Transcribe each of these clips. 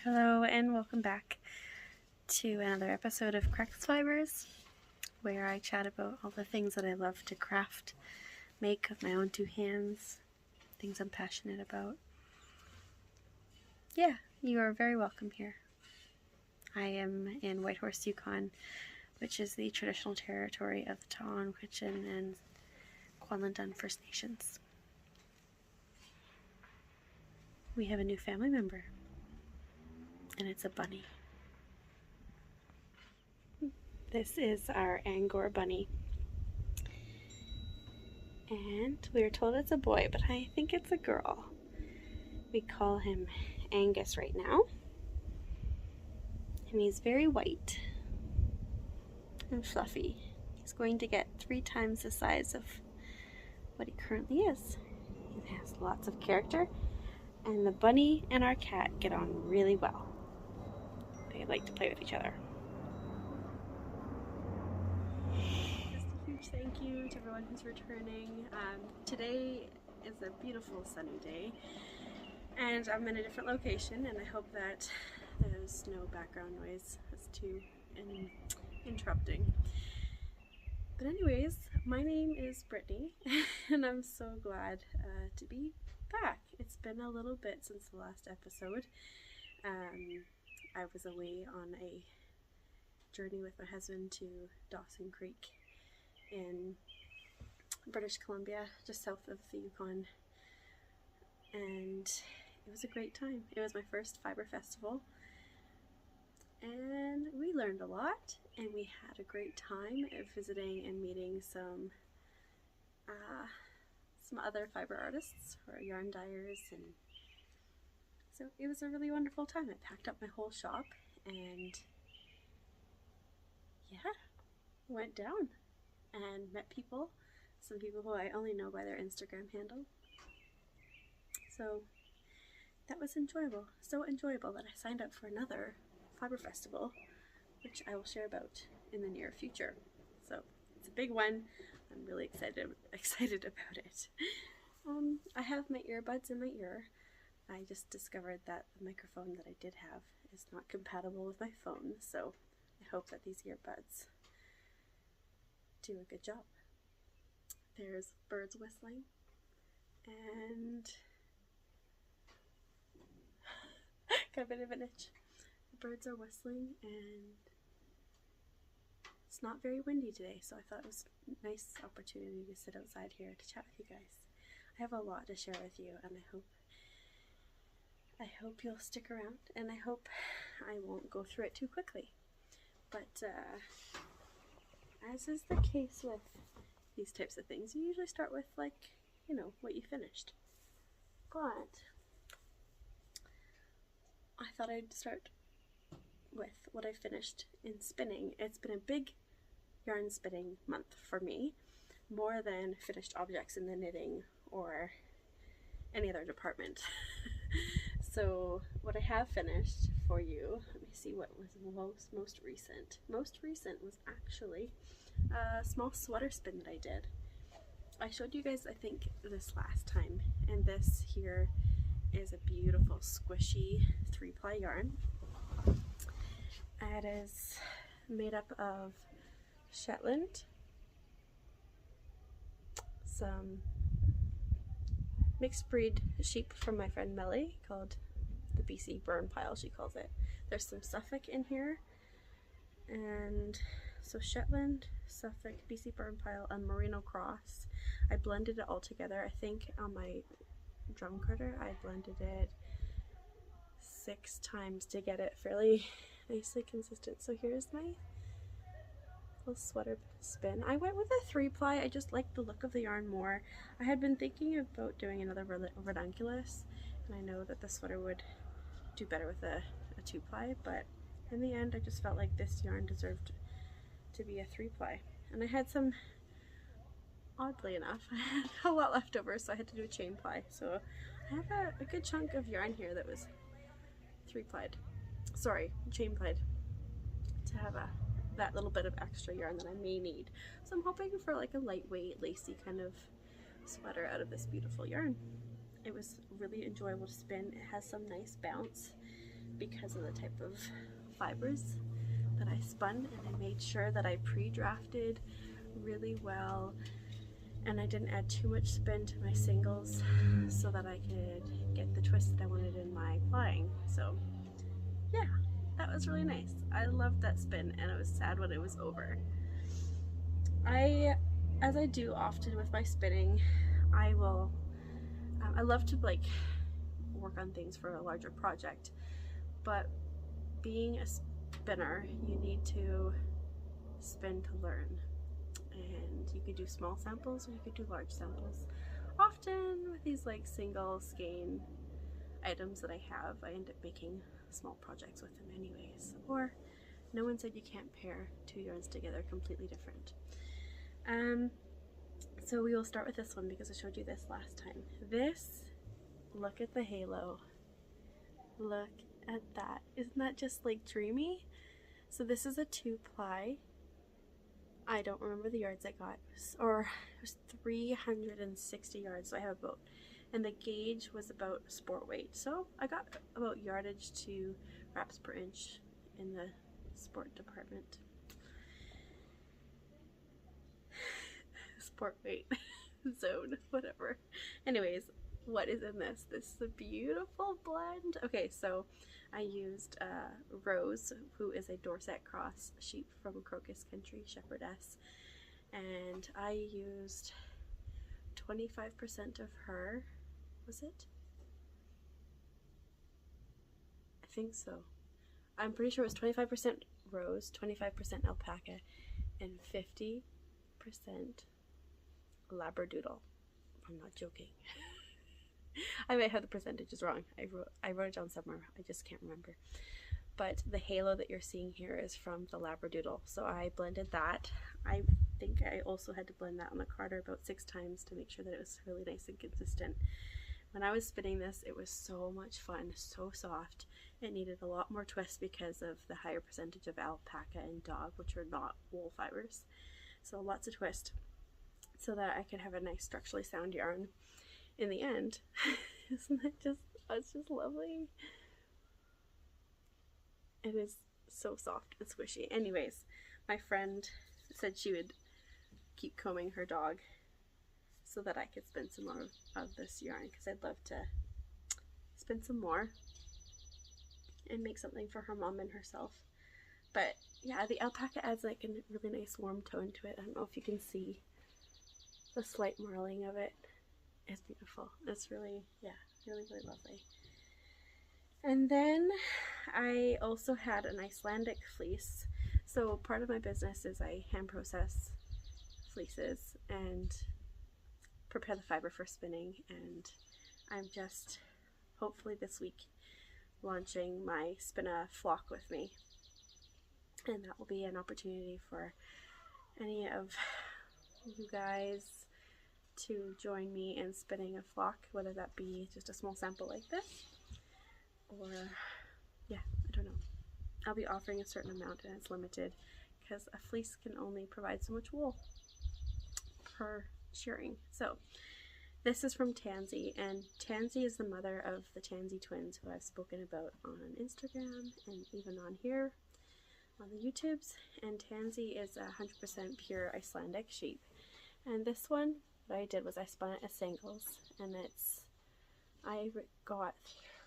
Hello and welcome back to another episode of Crux Fibres, where I chat about all the things that I love to craft, make with my own two hands, things I'm passionate about. Yeah, you are very welcome here. I am in Whitehorse, Yukon, which is the traditional territory of the Taon, Quechin, and Gotland First Nations. We have a new family member, and it's a bunny. This is our Angora bunny, and we were told it's a boy, but I think it's a girl. We call him Angus right now, and he's very white and fluffy. He's going to get 3 times the size of what he currently is. He has lots of character, and the bunny and our cat get on really well. They like to play with each other. Just a huge thank you to everyone who's returning. Today is a beautiful sunny day, and I'm in a different location, and I hope that there's no background noise that's too interrupting. But anyways, my name is Brittany, and I'm so glad to be back. It's been a little bit since the last episode. I was away on a journey with my husband to Dawson Creek in British Columbia, just south of the Yukon, and it was a great time. It was my first fiber festival, and we learned a lot, and we had a great time visiting and meeting some other fiber artists or yarn dyers, and so it was a really wonderful time. I packed up my whole shop and yeah, went down and met people, some people who I only know by their Instagram handle. So that was enjoyable, so enjoyable that I signed up for another fiber festival, which I will share about in the near future. So it's a big one. I'm really excited about it. I have my earbuds in my ear. I just discovered that the microphone that I did have is not compatible with my phone, so I hope that these earbuds do a good job. There's birds whistling, and got a bit of an itch. The birds are whistling, and it's not very windy today, so I thought it was a nice opportunity to sit outside here to chat with you guys. I have a lot to share with you, and I hope you'll stick around, and I hope I won't go through it too quickly. But as is the case with these types of things, you usually start with, like, you know, what you finished. But I thought I'd start with what I finished in spinning. It's been a big yarn spinning month for me, more than finished objects in the knitting or any other department. So what I have finished for you, let me see what was most recent. Most recent was actually a small sweater spin that I did. I showed you guys, I think, this last time, and this here is a beautiful squishy 3-ply yarn. It is made up of Shetland, some mixed breed sheep from my friend Melly called the BC burn pile, she calls it. There's some Suffolk in here, and so Shetland, Suffolk, BC burn pile, and Merino cross. I blended it all together. I think on my drum cutter I blended it 6 times to get it fairly nicely consistent. So here's my little sweater spin. I went with a 3-ply. I just liked the look of the yarn more. I had been thinking about doing another ranunculus, and I know that the sweater would do better with a 2-ply, but in the end I just felt like this yarn deserved to be a 3-ply. And I had some, oddly enough, I had a lot left over, so I had to do a chain ply. So I have a good chunk of yarn here that was 3-plied. Sorry, chain plied, to have that little bit of extra yarn that I may need. So I'm hoping for like a lightweight, lacy kind of sweater out of this beautiful yarn. It was really enjoyable to spin. It has some nice bounce. because of the type of fibers that I spun, and I made sure that I pre-drafted really well and I didn't add too much spin to my singles so that I could get the twist that I wanted in my plying. So yeah, that was really nice. I loved that spin and I was sad when it was over. As I do often with my spinning, I love to like work on things for a larger project, but being a spinner, you need to spin to learn, and you could do small samples or you could do large samples. Often with these like single skein items that I have, I end up making small projects with them anyways, or no one said you can't pair two yarns together completely different. So we will start with this one because I showed you this last time. This, look at the halo. Look at that. Isn't that just like dreamy? So this is a 2-ply. I don't remember the yards I got, or it was 360 yards, so I have a boat. And the gauge was about sport weight. So I got about yardage to wraps per inch in the sport department. Sport weight zone, whatever. Anyways, what is in this? This is a beautiful blend. Okay, so I used Rose, who is a Dorset Cross sheep from Crocus Country, Shepherdess, and I used 25% of her, was it? I think so. I'm pretty sure it was 25% Rose, 25% alpaca, and 50% Labradoodle. I'm not joking. I might have the percentages wrong. I wrote it down somewhere. I just can't remember. But the halo that you're seeing here is from the Labradoodle. So I blended that. I think I also had to blend that on the carder about 6 times to make sure that it was really nice and consistent. When I was spinning this, it was so much fun, so soft. It needed a lot more twist because of the higher percentage of alpaca and dog, which are not wool fibers. So lots of twist so that I could have a nice structurally sound yarn in the end. Isn't it just, it's just lovely. It is so soft and squishy. Anyways, my friend said she would keep combing her dog so that I could spin some more of this yarn, because I'd love to spin some more and make something for her mom and herself. But yeah, the alpaca adds like a really nice warm tone to it. I don't know if you can see the slight marling of it. It's beautiful. It's really, yeah, really, really lovely. And then I also had an Icelandic fleece. So part of my business is I hand process fleeces and prepare the fiber for spinning, and I'm just hopefully this week launching my Spin a Flock with me, and that will be an opportunity for any of you guys to join me in spinning a flock, whether that be just a small sample like this, or yeah, I don't know. I'll be offering a certain amount and it's limited because a fleece can only provide so much wool per shearing. So this is from Tansy, and Tansy is the mother of the Tansy twins who I've spoken about on Instagram and even on here on the YouTubes. And Tansy is 100% pure Icelandic sheep. And this one, what I did was I spun it as singles, and I got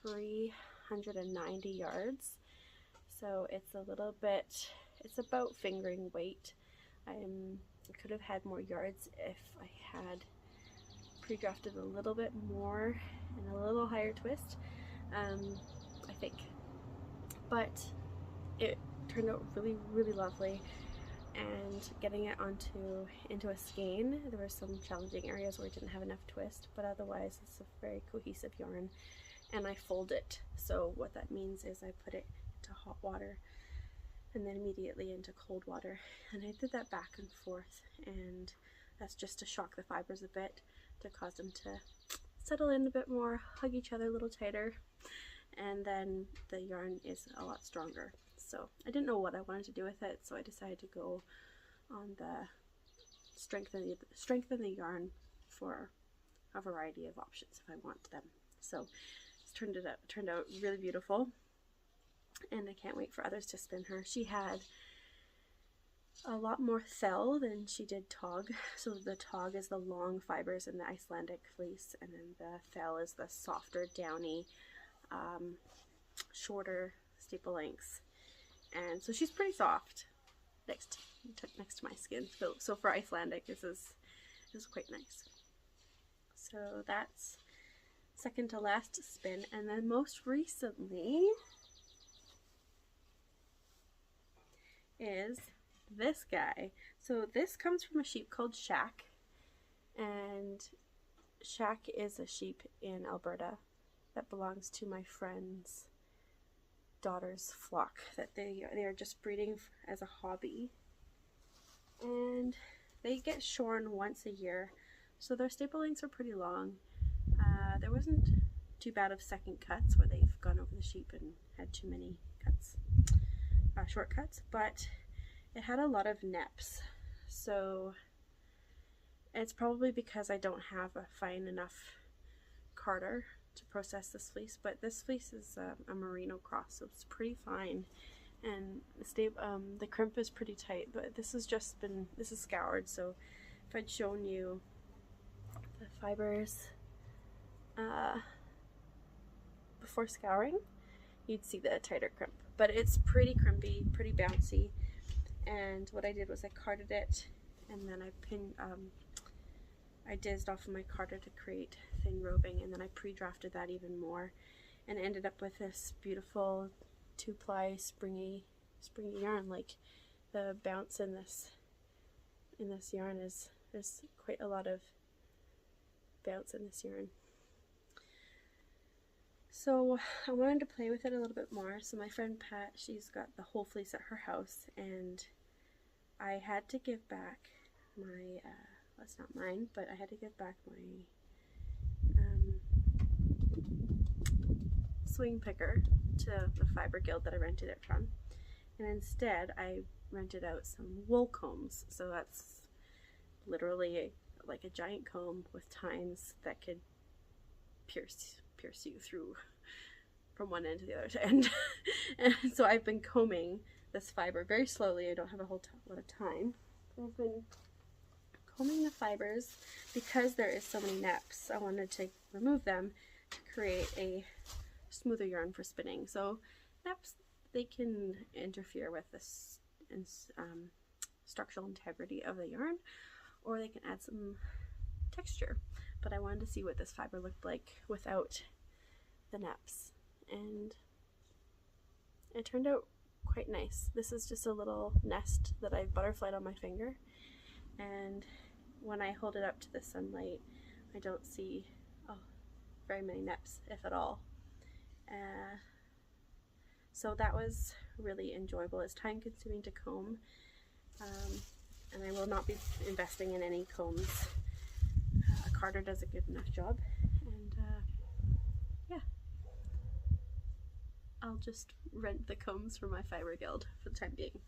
390 yards. So it's a little bit, it's about fingering weight. I could have had more yards if I had pre-drafted a little bit more and a little higher twist, I think. But it turned out really, really lovely. And getting it into a skein, there were some challenging areas where it didn't have enough twist, but otherwise it's a very cohesive yarn. And I fold it, so what that means is I put it into hot water and then immediately into cold water, and I did that back and forth, and that's just to shock the fibers a bit, to cause them to settle in a bit more, hug each other a little tighter, and then the yarn is a lot stronger. So I didn't know what I wanted to do with it, so I decided to go on the strengthen the yarn for a variety of options if I want them. So it's turned out really beautiful. and I can't wait for others to spin her. She had a lot more fell than she did tog. So the tog is the long fibers in the Icelandic fleece, and then the fell is the softer, downy, shorter staple lengths. And so she's pretty soft next to my skin. So for Icelandic, this is quite nice. So that's second to last spin, and then most recently is this guy. So this comes from a sheep called Shack, and Shack is a sheep in Alberta that belongs to my friend's daughter's flock that they are just breeding as a hobby, and they get shorn once a year, so their staple lengths are pretty long. There wasn't too bad of second cuts where they've gone over the sheep and had too many cuts, short cuts, but it had a lot of neps. So it's probably because I don't have a fine enough carder to process this fleece, but this fleece is a merino cross, so it's pretty fine, and the crimp is pretty tight. But this is scoured, so if I'd shown you the fibers before scouring, you'd see the tighter crimp, but it's pretty crimpy, pretty bouncy. And what I did was I carded it, and then I dizzed off of my carder to create thin roving, and then I pre-drafted that even more, and ended up with this beautiful 2-ply springy yarn. Like, the bounce in this yarn there's quite a lot of bounce in this yarn. So I wanted to play with it a little bit more. So my friend Pat, she's got the whole fleece at her house, and I had to give back my, that's not mine, but I had to give back my swing picker to the fiber guild that I rented it from. And instead I rented out some wool combs. So that's literally like a giant comb with tines that could pierce you through from one end to the other end. And so I've been combing this fiber very slowly. I don't have a whole lot of time. I've been combing the fibers because there is so many neps. I wanted to remove them to create a smoother yarn for spinning. So neps, they can interfere with this structural integrity of the yarn, or they can add some texture. But I wanted to see what this fiber looked like without the neps, and it turned out quite nice. This is just a little nest that I butterflied on my finger, and when I hold it up to the sunlight, I don't see very many neps, if at all. So that was really enjoyable. It's time consuming to comb, and I will not be investing in any combs. A carder does a good enough job, and yeah, I'll just rent the combs from my fiber guild for the time being.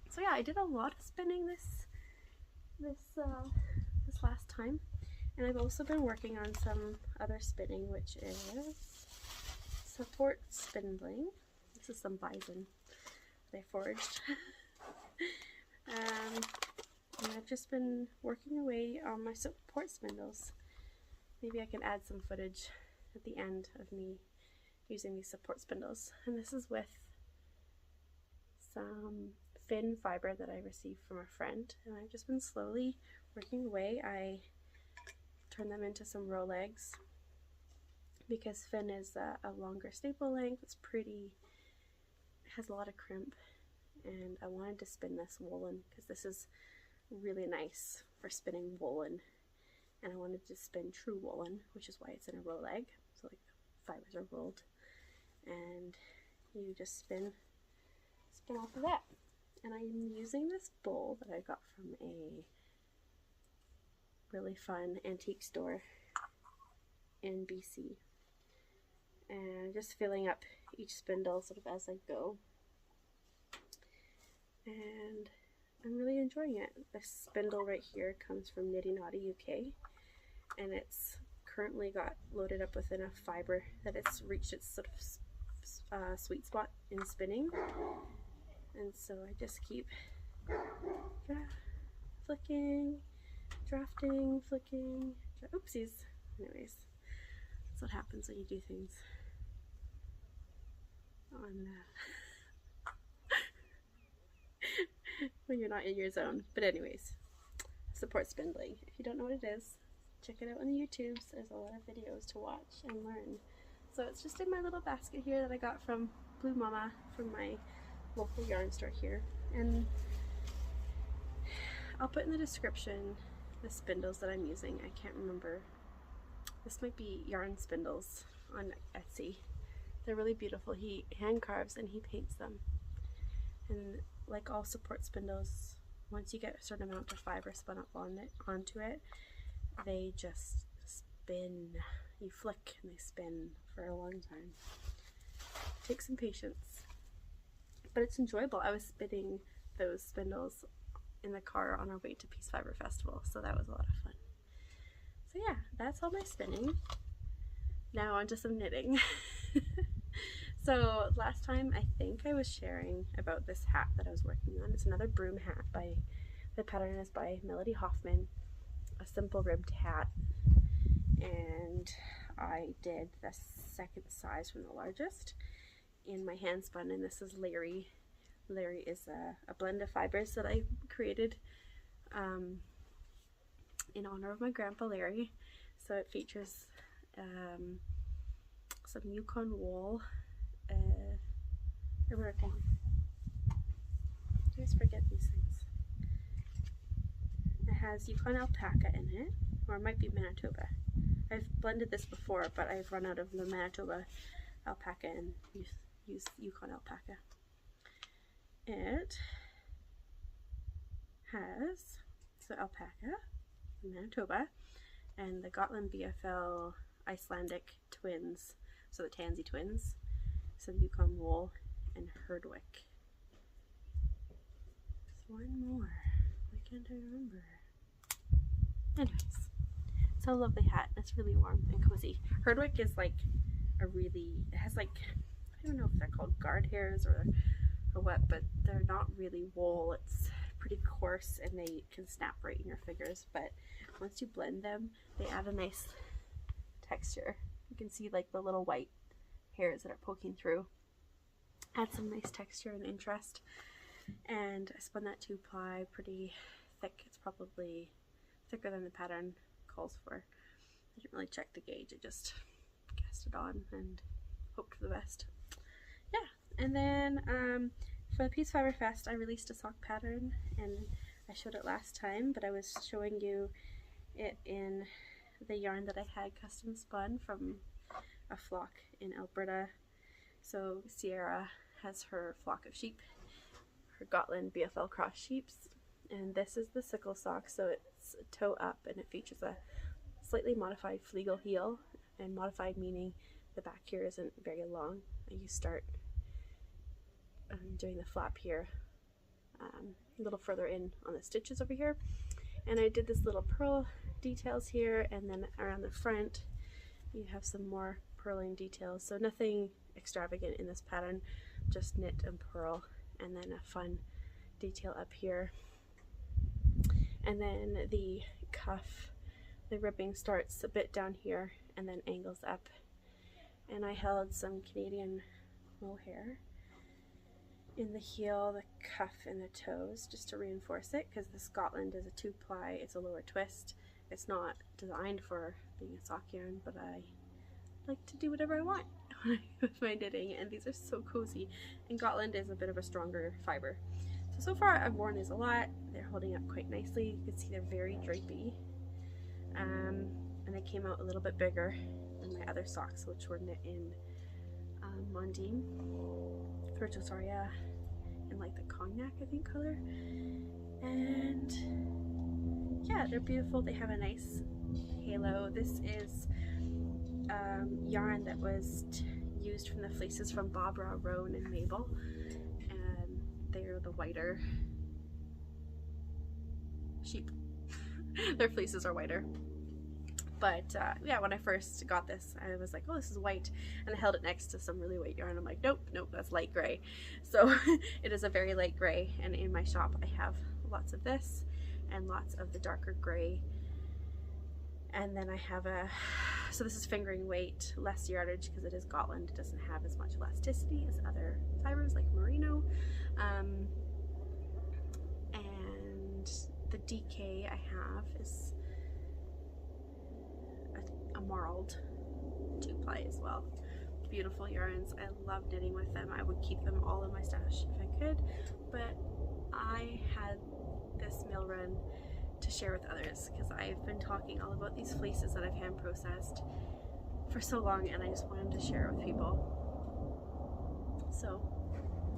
So yeah, I did a lot of spinning this last time, and I've also been working on some other spinning, which is support spindling. This is some bison that I forged. And I've just been working away on my support spindles. Maybe I can add some footage at the end of me using these support spindles. And this is with some fin fiber that I received from a friend, and I've just been slowly working away. I turned them into some row legs because fin is a longer staple length. It's pretty, it has a lot of crimp, and I wanted to spin this woolen because this is really nice for spinning woolen, and I wanted to spin true woolen, which is why it's in a row leg. So like the fibers are rolled, and you just spin off of that. And I'm using this bowl that I got from a really fun antique store in BC, and I'm just filling up each spindle sort of as I go, and I'm really enjoying it. This spindle right here comes from Nitty Naughty UK, and it's currently got loaded up with enough fiber that it's reached its sort of sweet spot in spinning, and so I just keep flicking, drafting, flicking, oopsies. Anyways, that's what happens when you do things on when you're not in your zone. But anyways, support spindling. If you don't know what it is, check it out on the YouTubes. There's a lot of videos to watch and learn. So it's just in my little basket here that I got from Blue Mama from my local yarn store here. And I'll put in the description the spindles that I'm using. I can't remember. This might be Yarn Spindles on Etsy. They're really beautiful. He hand carves and he paints them. And like all support spindles, once you get a certain amount of fiber spun up onto it, they just spin. You flick and they spin for a long time. Take some patience. But it's enjoyable. I was spinning those spindles in the car on our way to Peace Fiber Festival, so that was a lot of fun. So yeah, that's all my spinning. Now on to some knitting. So last time I think I was sharing about this hat that I was working on. It's another Brume hat the pattern is by Melody Hoffman, a simple ribbed hat, and I did the second size from the largest in my hand spun, and this is Larry. Larry is a blend of fibers that I created in honor of my grandpa Larry. So it features some Yukon wool, American. I always forget these things. It has Yukon alpaca in it, or it might be Manitoba. I've blended this before, but I've run out of the Manitoba alpaca and use Yukon alpaca. It has alpaca, Manitoba, and the Gotland BFL Icelandic twins, so the Tansy twins, some Yukon wool, and Herdwick. There's one more. Why can't I remember? Anyways, it's a lovely hat. It's really warm and cozy. Herdwick is like it has like, I don't know if they're called guard hairs or what, but they're not really wool. It's pretty coarse and they can snap right in your fingers, but once you blend them, they add a nice texture. You can see like the little white hairs that are poking through. Add some nice texture and interest. And I spun that 2-ply pretty thick. It's probably thicker than the pattern calls for. I didn't really check the gauge. I just cast it on and hoped for the best. Yeah, and then for the Peace Fiber Fest, I released a sock pattern, and I showed it last time, but I was showing you it in the yarn that I had custom spun from a flock in Alberta. So Sierra has her flock of sheep, her Gotland BFL cross sheeps, and this is the Sickle Socks. So it's toe up and it features a slightly modified fleegle heel, and modified meaning the back here isn't very long. You start doing the flap here a little further in on the stitches over here, and I did this little pearl details here, and then around the front you have some more purling details. So nothing extravagant in this pattern, just knit and purl, and then a fun detail up here. And then the cuff, the ribbing starts a bit down here and then angles up, and I held some Canadian mohair in the heel, the cuff, and the toes just to reinforce it, because the Scotland is a 2-ply, it's a lower twist. It's not designed for being a sock yarn, but I like to do whatever I want with my knitting, and these are so cozy. And Gotland is a bit of a stronger fiber. So far I've worn these a lot. They're holding up quite nicely. You can see they're very drapey. And they came out a little bit bigger than my other socks, which were knit in Mondine, Sorry, in like the cognac, I think, color. And yeah, they're beautiful. They have a nice halo. This is yarn that was used from the fleeces from Barbara, Roan, and Mabel, and they're the whiter sheep. Their fleeces are whiter. But yeah, when I first got this, I was like, oh, this is white, and I held it next to some really white yarn. I'm like, nope, nope, that's light gray. So it is a very light gray, and in my shop I have lots of this and lots of the darker gray. And then I have so this is fingering weight, less yardage because it is Gotland. It doesn't have as much elasticity as other fibers like merino. And the DK I have is a marled 2-ply as well. Beautiful yarns. I love knitting with them. I would keep them all in my stash if I could, but I had this mill run to share with others because I've been talking all about these fleeces that I've hand processed for so long, and I just wanted to share it with people. So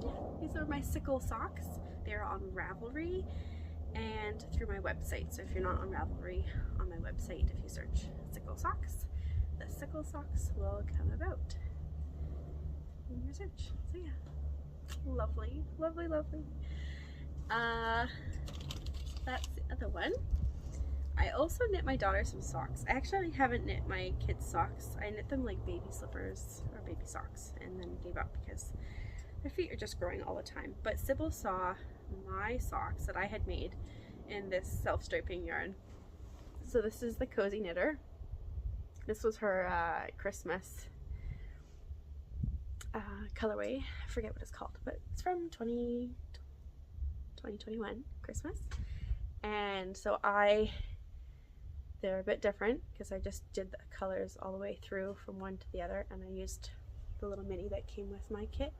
yeah, these are my Sickle Socks. They're on Ravelry and through my website. So if you're not on Ravelry, on my website, if you search Sickle Socks, the Sickle Socks will come about in your search. So yeah, lovely, lovely, lovely. That's the other one. I also knit my daughter some socks. I actually haven't knit my kids socks. I knit them like baby slippers or baby socks and then gave up because their feet are just growing all the time. But Sybil saw my socks that I had made in this self-striping yarn. So this is the Cozy Knitter. This was her Christmas colorway. I forget what it's called, but it's from 2021 Christmas. And so they're a bit different because I just did the colors all the way through from one to the other, and I used the little mini that came with my kit.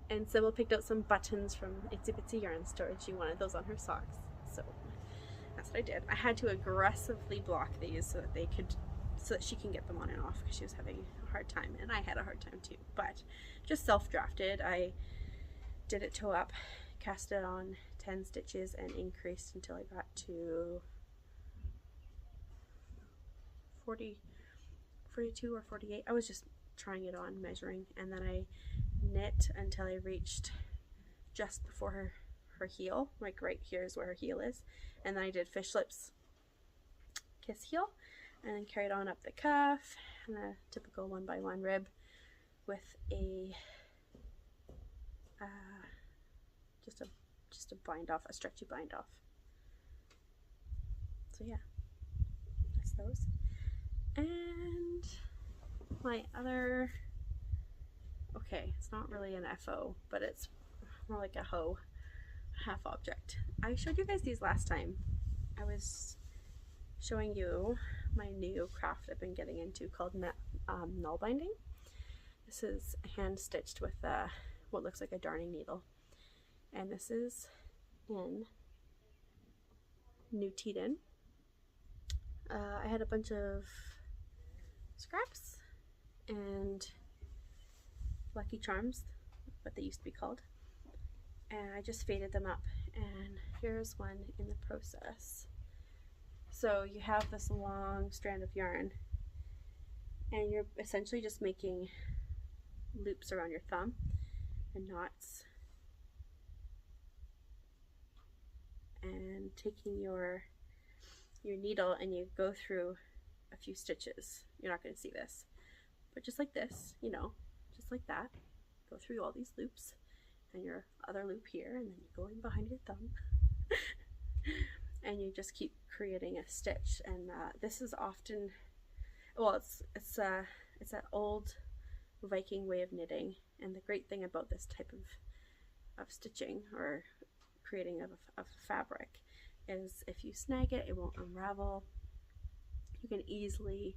And Sybil picked out some buttons from Itsy Bitsy Yarn Store. She wanted those on her socks, so that's what I did. I had to aggressively block these so that she can get them on and off because she was having a hard time, and I had a hard time too. But just self-drafted. I did it toe up, cast it on 10 stitches and increased until I got to 42 or 48. I was just trying it on, measuring, and then I knit until I reached just before her heel, like right here is where her heel is, and then I did fish lips, kiss heel, and then carried on up the cuff and a typical 1x1 rib with a just a bind off, a stretchy bind off. So yeah, that's those. And my other, okay, it's not really an FO, but it's more like a hoe, half object. I showed you guys these last time. I was showing you my new craft I've been getting into called Nalbinding. This is hand stitched with what looks like a darning needle. And this is in Nutiden. I had a bunch of scraps and Lucky Charms, what they used to be called, and I just faded them up, and here's one in the process. So you have this long strand of yarn, and you're essentially just making loops around your thumb and knots, and taking your needle and you go through a few stitches. You're not going to see this, but just like this, you know, just like that, go through all these loops and your other loop here, and then you go in behind your thumb and you just keep creating a stitch. And this is often, well, it's that old Viking way of knitting, and the great thing about this type of stitching or creating of fabric is if you snag it, it won't unravel. You can easily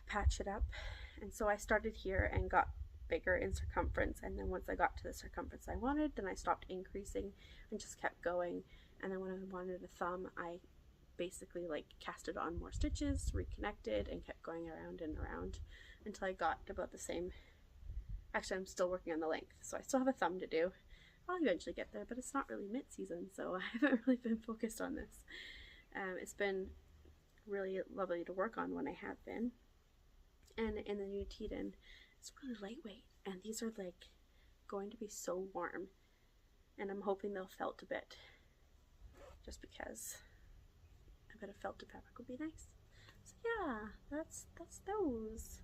patch it up. And so I started here and got bigger in circumference, and then once I got to the circumference I wanted, then I stopped increasing and just kept going. And then when I wanted a thumb, I basically like casted on more stitches, reconnected, and kept going around and around until I got about the same. Actually, I'm still working on the length, so I still have a thumb to do. I'll eventually get there, but it's not really mitt season, so I haven't really been focused on this. It's been really lovely to work on when I have been. And in the Nutiden, it's really lightweight, and these are like going to be so warm, and I'm hoping they'll felt a bit, just because I've bit of felted fabric would be nice. So yeah, that's those.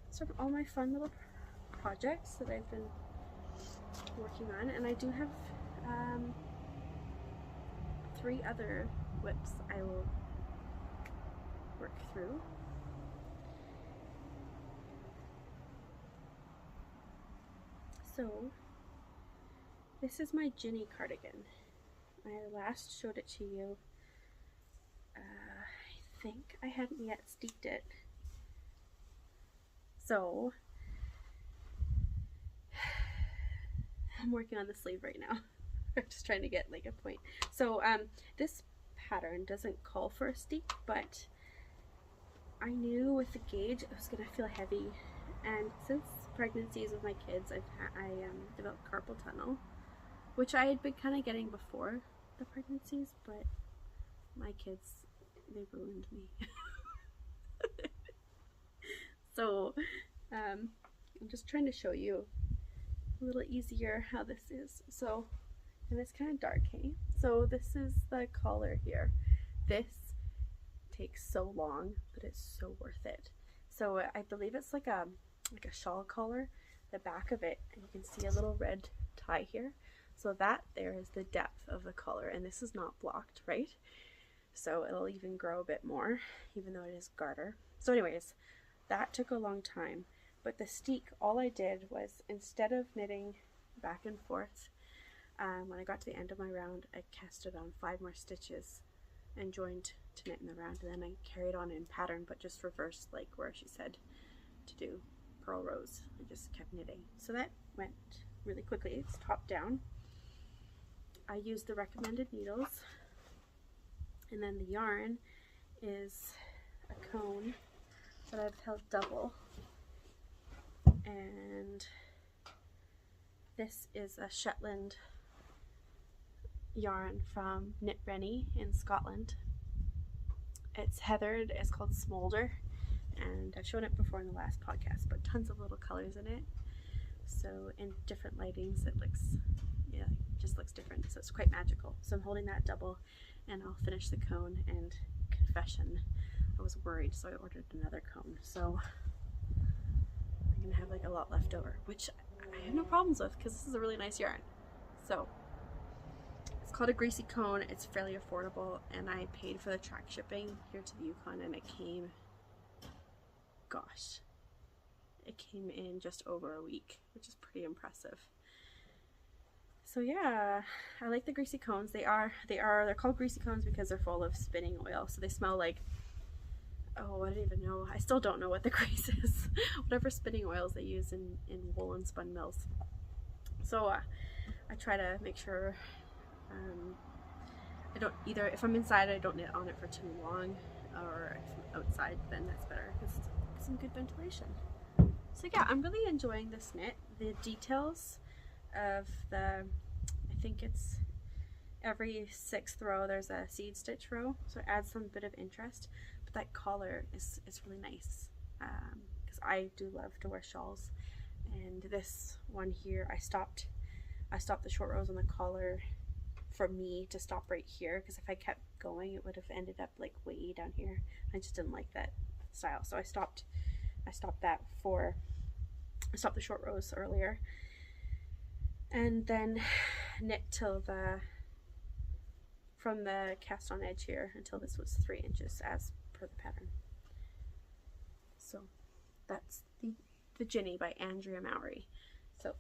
Sort of all my fun little projects that I've been working on, and I do have 3 other whips I will work through. So this is my Ginny Cardigan. I last showed it to you. I think I hadn't yet steeped it. So I'm working on the sleeve right now. I'm just trying to get like a point. So this pattern doesn't call for a steep, but I knew with the gauge it was gonna feel heavy, and since pregnancies with my kids, I developed carpal tunnel, which I had been kind of getting before the pregnancies, but my kids, they ruined me. So I'm just trying to show you a little easier how this is. So, and it's kind of dark, hey? So this is the collar here. This takes so long, but it's so worth it. So I believe it's like a shawl collar. The back of it, and you can see a little red tie here. So that there is the depth of the collar, and this is not blocked, right? So it'll even grow a bit more, even though it is garter. So anyways, that took a long time. But the steek, all I did was, instead of knitting back and forth, when I got to the end of my round, I casted on 5 more stitches and joined to knit in the round, and then I carried on in pattern, but just reversed like where she said to do purl rows. I just kept knitting. So that went really quickly. It's top down. I used the recommended needles, and then the yarn is a cone that I've held double, and this is a Shetland yarn from Knit Rennie in Scotland. It's heathered, it's called Smoulder, and I've shown it before in the last podcast, but tons of little colors in it. So in different lightings it looks, yeah, just looks different. So it's quite magical. So I'm holding that double, and I'll finish the cone. And confession, I was worried, so I ordered another cone. So I'm gonna have like a lot left over, which I have no problems with because this is a really nice yarn. So it's called a Greasy Cony. It's fairly affordable, and I paid for the track shipping here to the Yukon, and it came, gosh, it came in just over a week, which is pretty impressive. So yeah, I like the Greasy Cones. They're called Greasy Cones because they're full of spinning oil. So they smell like, oh, I don't even know. I still don't know what the grease is. Whatever spinning oils they use in wool and spun mills. So I try to make sure I don't either, if I'm inside, I don't knit on it for too long, or if I'm outside, then that's better because it's some good ventilation. So yeah, I'm really enjoying this knit. The details of the, I think it's every 6th row there's a seed stitch row, so it adds some bit of interest. But that collar is really nice because I do love to wear shawls, and this one here, I stopped the short rows on the collar for me to stop right here, because if I kept going it would have ended up like way down here. I just didn't like that style, so I stopped the short rows earlier, and then knit till from the cast on edge here until this was 3 inches as per the pattern. So that's the Ginny by Andrea Mowry. So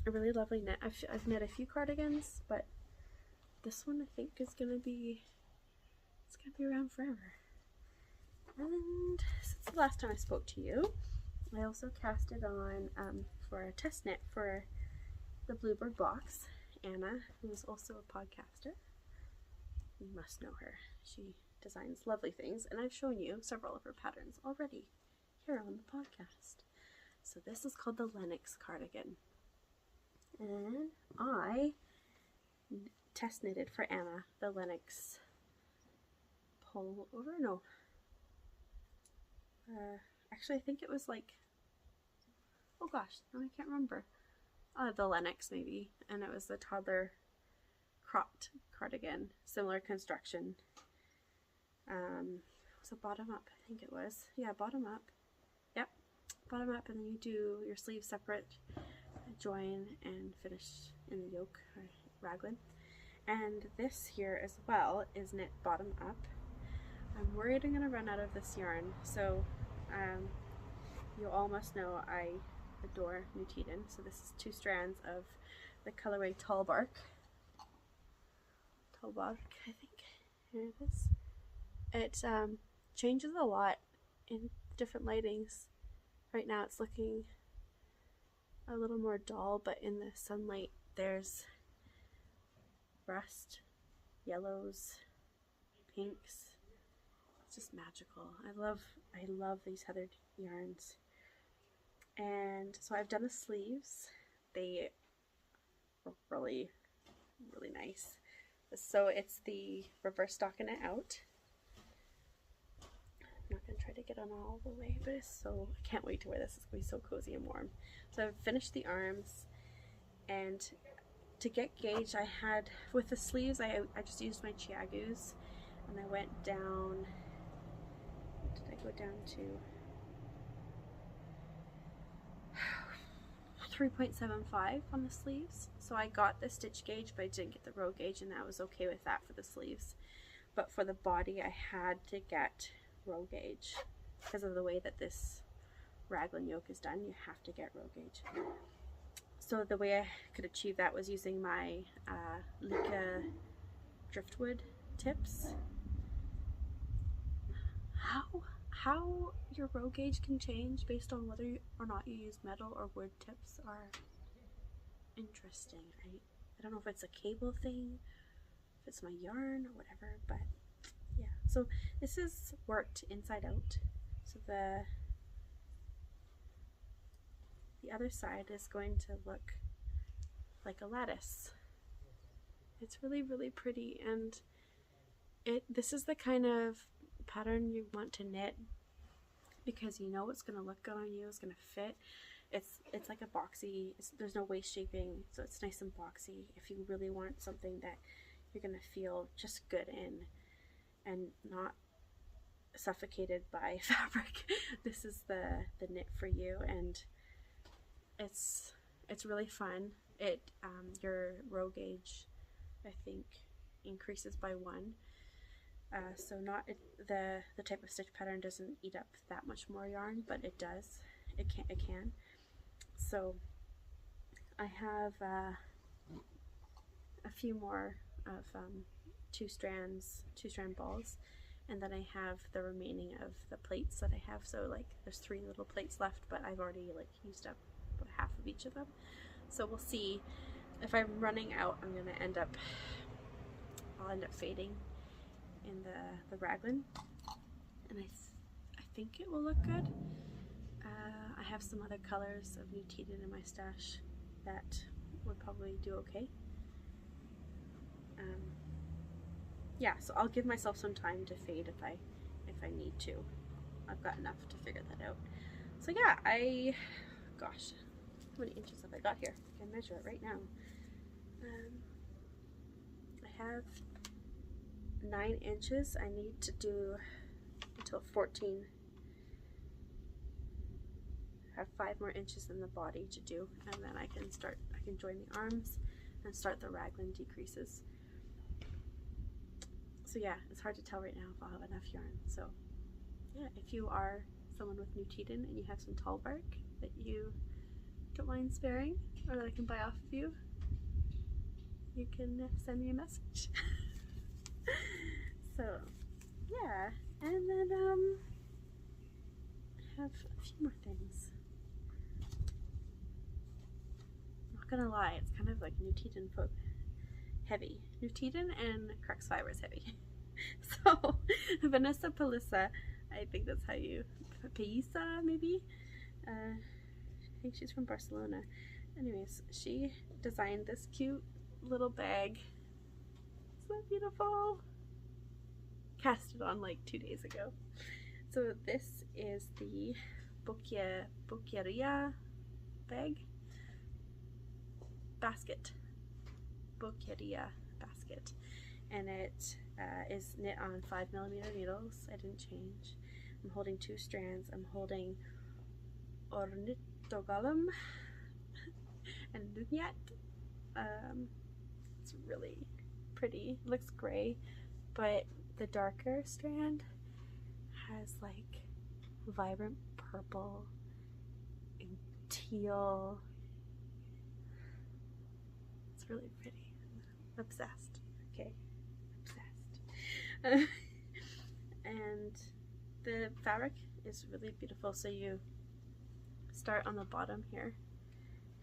a really lovely knit. I've knit a few cardigans, but this one I think is gonna be around forever. And since the last time I spoke to you, I also cast it on for a test knit for the Bluebird box. Anna, who is also a podcaster, you must know her. She designs lovely things, and I've shown you several of her patterns already here on the podcast. So this is called the Lennox Cardigan, and I test knitted for Anna the Lennox Pullover. No, actually I think it was like, oh gosh, no, I can't remember. The Lennox maybe, and it was the Toddler cropped cardigan, similar construction. Was it bottom up? I think it was. Yeah, bottom up. Yep, bottom up, and then you do your sleeves separate, join, and finish in the yoke or raglan. And this here as well is knit bottom up. I'm worried I'm gonna run out of this yarn, so you all must know I adore Nutiden. So this is 2 strands of the Colourway Tall Bark, I think. Here it is. It changes a lot in different lightings. Right now it's looking a little more dull, but in the sunlight there's rust, yellows, pinks. It's just magical. I love these heathered yarns. And so I've done the sleeves. They were really, really nice. So it's the reverse stockinette out. I'm not going to try to get on all the way, but it's so, I can't wait to wear this. It's going to be so cozy and warm. So I've finished the arms, and to get gauge, I had, with the sleeves, I just used my Chiagus, and I went down, what did I go down to? 3.75 on the sleeves. So I got the stitch gauge, but I didn't get the row gauge, and I was okay with that for the sleeves. But for the body, I had to get row gauge because of the way that this raglan yoke is done. You have to get row gauge. So the way I could achieve that was using my Leica driftwood tips. How your row gauge can change based on whether or not you use metal or wood tips are interesting. I don't know if it's a cable thing, if it's my yarn or whatever, but yeah. So this is worked inside out. So the other side is going to look like a lattice. It's really, really pretty, and this is the kind of pattern you want to knit because you know it's going to look good on you, it's going to fit. It's like a boxy, there's no waist shaping, so it's nice and boxy. If you really want something that you're going to feel just good in and not suffocated by fabric, this is the knit for you, and it's really fun. Your row gauge, I think, increases by 1. So the type of stitch pattern doesn't eat up that much more yarn, but it does. It can. So I have a few more of 2-strand balls, and then I have the remaining of the plates that I have. So like there's 3 little plates left, but I've already like used up about half of each of them. So we'll see. If I'm running out, I'll end up fading in the raglan, and I think it will look good. I have some other colors of Nutiden in my stash that would probably do okay. Yeah, so I'll give myself some time to fade if I need to. I've got enough to figure that out. So yeah, gosh, how many inches have I got here? I can measure it right now. I have 9 inches. I need to do until 14. I have 5 more inches in the body to do, and then I can join the arms and start the raglan decreases. So yeah, it's hard to tell right now if I'll have enough yarn. So yeah, if you are someone with Nutiden and you have some tall bark that you don't mind sparing, or that I can buy off of you, you can send me a message. So yeah, and then I have a few more things. I'm not gonna lie, it's kind of like Nutiden heavy. Nutiden and Crux Fibres heavy. So Vanessa Palissa, I think that's how you, Paisa maybe? I think she's from Barcelona. Anyways, she designed this cute little bag. Isn't that beautiful? Cast it on like 2 days ago. So this is the Boqueria basket. Boqueria. basket, and it is knit on 5mm needles. I didn't change. I'm holding 2 strands. I'm holding ornithogalum and lugnat. It's really pretty. It looks gray, but the darker strand has like vibrant purple and teal. It's really pretty. I'm obsessed. Okay, obsessed. And the fabric is really beautiful. So you start on the bottom here,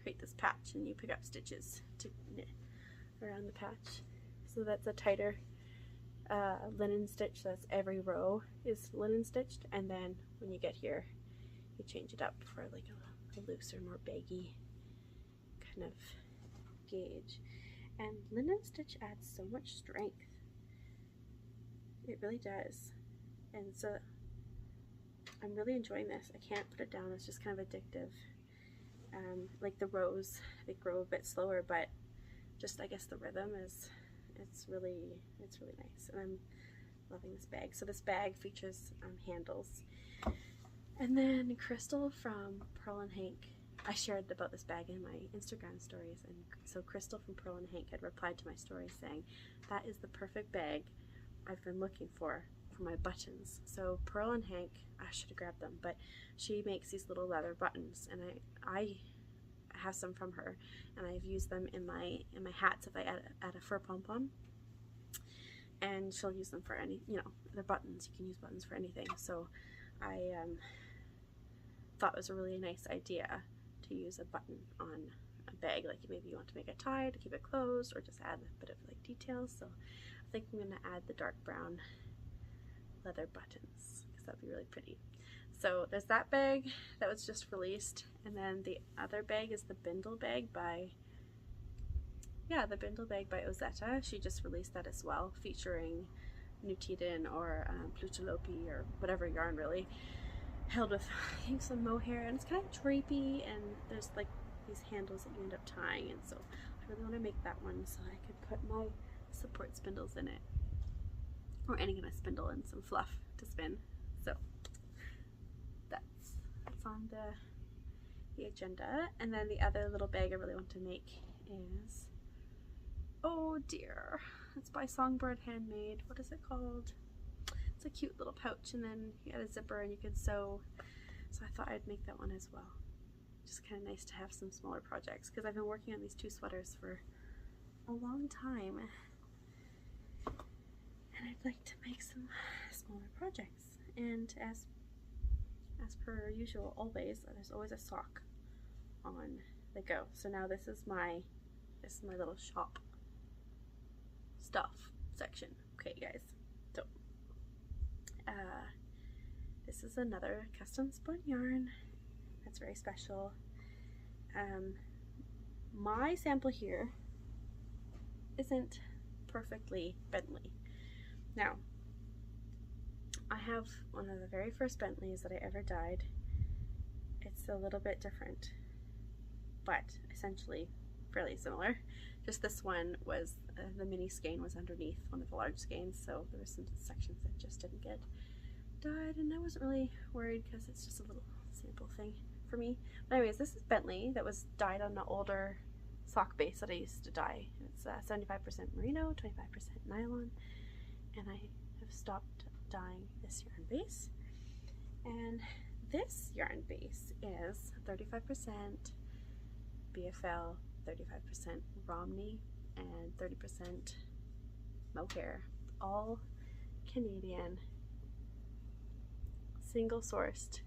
create this patch, and you pick up stitches to knit around the patch. So that's a tighter linen stitch. So that's every row is linen stitched, and then when you get here, you change it up for like a looser, more baggy kind of gauge. And linen stitch adds so much strength. It really does. And so I'm really enjoying this. I can't put it down. It's just kind of addictive. Like the rows, they grow a bit slower, but just I guess the rhythm is, it's really nice. And I'm loving this bag. So this bag features handles. And then Crystal from Pearl and Hank, I shared about this bag in my Instagram stories, and so Crystal from Pearl and Hank had replied to my story saying, that is the perfect bag I've been looking for my buttons. So Pearl and Hank, I should have grabbed them, but she makes these little leather buttons, and I have some from her, and I've used them in my hats if I add a fur pom-pom, and she'll use them for any, you know, they're buttons. You can use buttons for anything. So I thought it was a really nice idea to use a button on a bag. Like maybe you want to make a tie to keep it closed, or just add a bit of like details. So I think I'm gonna add the dark brown leather buttons because that'd be really pretty. So there's that bag that was just released, and then the other bag is the Bindle bag by Ozetta. She just released that as well, featuring Nutiden or Plutolopi or whatever yarn, really, held with I think some mohair, and it's kind of drapey, and there's like these handles that you end up tying, and so I really want to make that one so I could put my support spindles in it, or any kind of spindle and some fluff to spin. So that's on the agenda. And then the other little bag I really want to make is, oh dear, it's by Songbird Handmade. What is it called? It's a cute little pouch, and then you add a zipper and you can sew. So I thought I'd make that one as well. Just kind of nice to have some smaller projects, because I've been working on these 2 sweaters for a long time, and I'd like to make some smaller projects. And as per usual, there's always a sock on the go. So now this is my little shop stuff section. Okay guys, so this is another custom spun yarn that's very special. My sample here isn't perfectly Bentley. Now, I have one of the very first Bentleys that I ever dyed. It's a little bit different, but essentially fairly similar. Just this one was, the mini skein was underneath one of the large skeins, so there were some sections that just didn't get dyed, and I wasn't really worried because it's just a little sample thing for me. But anyways, this is Bentley that was dyed on the older sock base that I used to dye. It's 75% merino, 25% nylon, and I have stopped dyeing this yarn base. And this yarn base is 35% BFL, 35% Romney, and 30% Mohair. All Canadian, single sourced.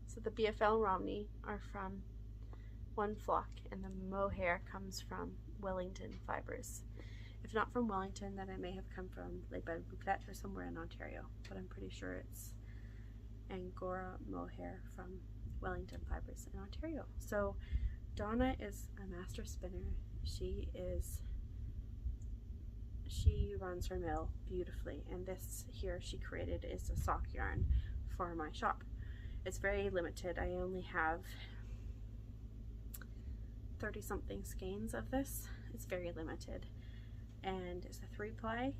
So the BFL and Romney are from one flock, and the Mohair comes from Wellington Fibres. If not from Wellington, then it may have come from Lake Bouclet or somewhere in Ontario, but I'm pretty sure it's Angora Mohair from Wellington Fibres in Ontario. So Donna is a master spinner. She runs her mill beautifully, and this here she created is a sock yarn for my shop. It's very limited. I only have 30 something skeins of this, it's very limited, and it's a 3-ply.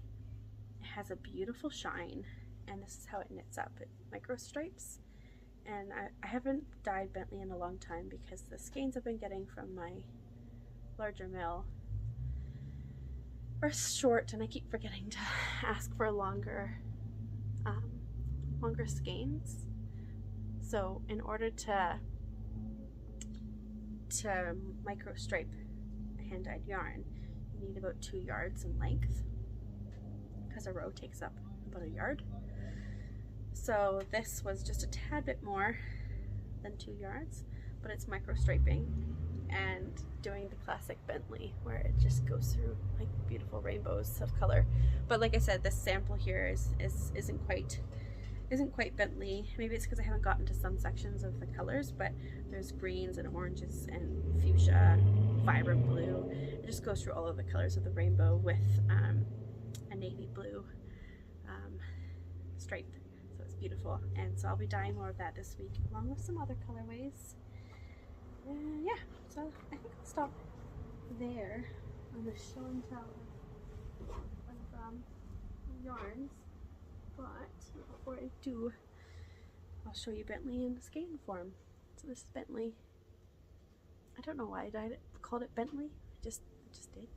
It has a beautiful shine, and this is how it knits up. It micro stripes, and I haven't dyed Bentley in a long time because the skeins I've been getting from my larger mill are short, and I keep forgetting to ask for longer skeins. So in order to micro stripe hand dyed yarn, you need about 2 yards in length, because a row takes up about 1 yard. So this was just a tad bit more than 2 yards, but it's micro striping and doing the classic Bentley where it just goes through like beautiful rainbows of color. But like I said, this sample here isn't quite Bentley. Maybe it's because I haven't gotten to some sections of the colors, but there's greens and oranges and fuchsia, vibrant blue. It just goes through all of the colors of the rainbow with a navy blue stripe. So it's beautiful, and so I'll be dyeing more of that this week along with some other colorways. Yeah, so I think I'll stop there on the show and tell of yarns. But before I do, I'll show you Bentley in skein form. So this is Bentley. I don't know why I called it Bentley. I just did.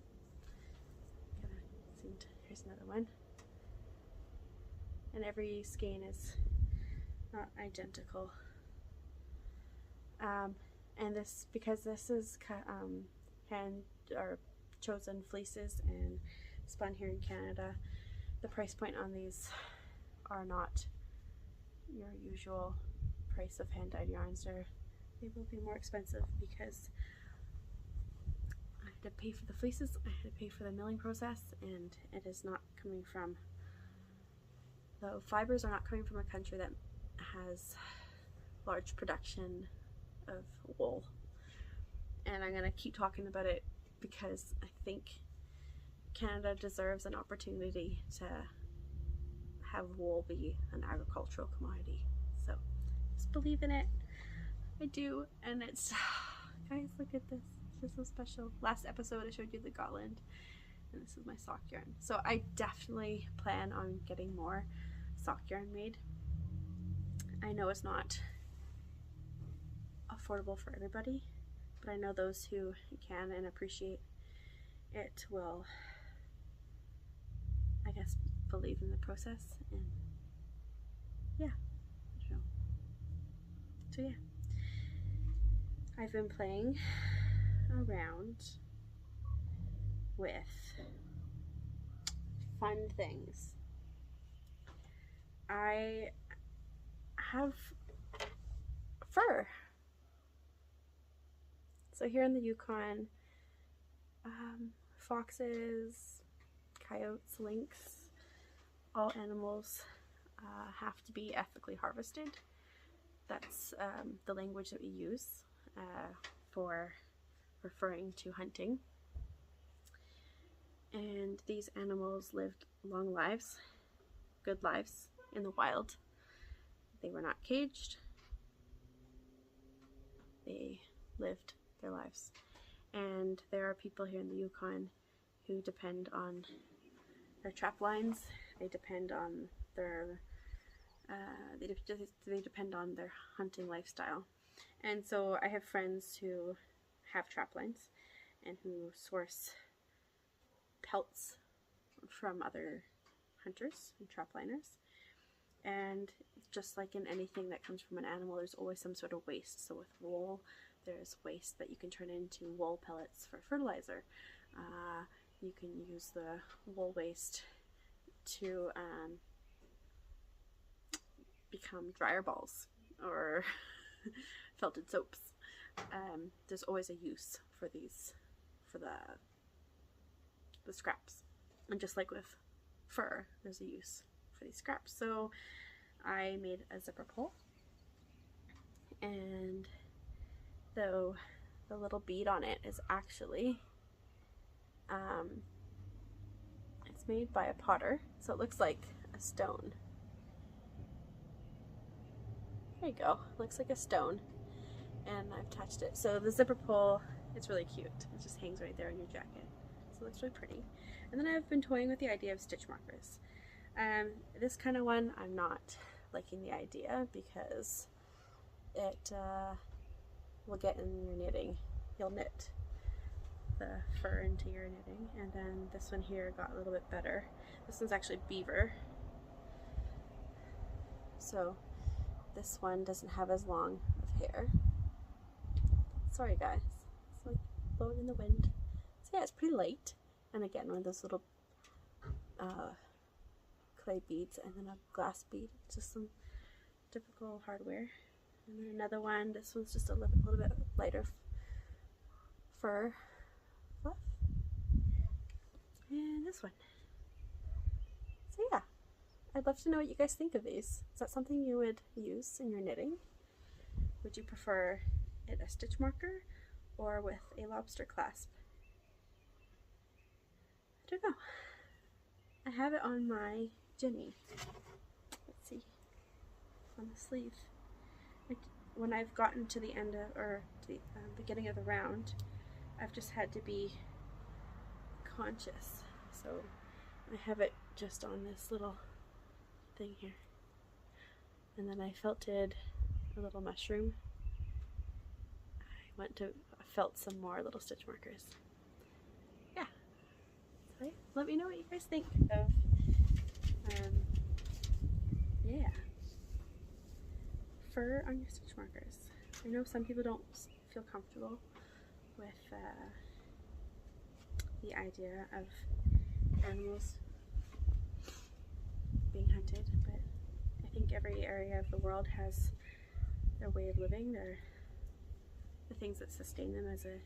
Here's another one. And every skein is not identical. And this, because this is hand or chosen fleeces and spun here in Canada, the price point on these are not your usual price of hand dyed yarns. They will be more expensive because I had to pay for the fleeces, I had to pay for the milling process, and it is not coming from, the fibers are not coming from a country that has large production of wool. And I'm gonna keep talking about it because I think Canada deserves an opportunity to have wool be an agricultural commodity. So just believe in it. I do, and it's, guys, look at this. This is so special. Last episode I showed you the Gotland, and this is my sock yarn. So I definitely plan on getting more sock yarn made. I know it's not affordable for everybody, but I know those who can and appreciate it will, I guess, believe in the process. And yeah, I don't know. So yeah, I've been playing around with fun things. I have fur. So here in the Yukon, foxes, coyotes, lynx, all animals have to be ethically harvested. That's the language that we use for referring to hunting. And these animals lived long lives, good lives in the wild. They were not caged. They lived their lives. And there are people here in the Yukon who depend on their trap lines. They depend on their they depend on their hunting lifestyle. And so I have friends who have trap lines and who source pelts from other hunters and trap liners. And just like in anything that comes from an animal, there's always some sort of waste. So with wool, there's waste that you can turn into wool pellets for fertilizer. You can use the wool waste to become dryer balls or felted soaps. There's always a use for these, for the scraps. And just like with fur, there's a use for these scraps. So I made a zipper pull, and the little bead on it is actually it's made by a potter, so it looks like a stone. There you go, looks like a stone, and I've touched it. So the zipper pull, it's really cute. It just hangs right there in your jacket. So it looks really pretty. And then I've been toying with the idea of stitch markers. This kind of one I'm not liking the idea because it will get in your knitting. You'll knit the fur into your knitting. And then this one here got a little bit better. This one's actually beaver. So this one doesn't have as long of hair. Sorry guys, it's like blowing in the wind. So yeah, it's pretty light. And again, one of those little clay beads and then a glass bead. Just some typical hardware. And then another one, this one's just a little bit lighter fur fluff. And this one. So yeah, I'd love to know what you guys think of these. Is that something you would use in your knitting? Would you prefer it a stitch marker or with a lobster clasp? I don't know. I have it on my Ginny. Let's see. On the sleeve. When I've gotten to the end of, or to the beginning of the round, I've just had to be conscious. So I have it just on this little thing here. And then I felted a little mushroom. I felt some more little stitch markers. Yeah. So let me know what you guys think of, yeah, fur on your stitch markers. I know some people don't feel comfortable with the idea of animals being hunted, but I think every area of the world has their way of living, the things that sustain them as a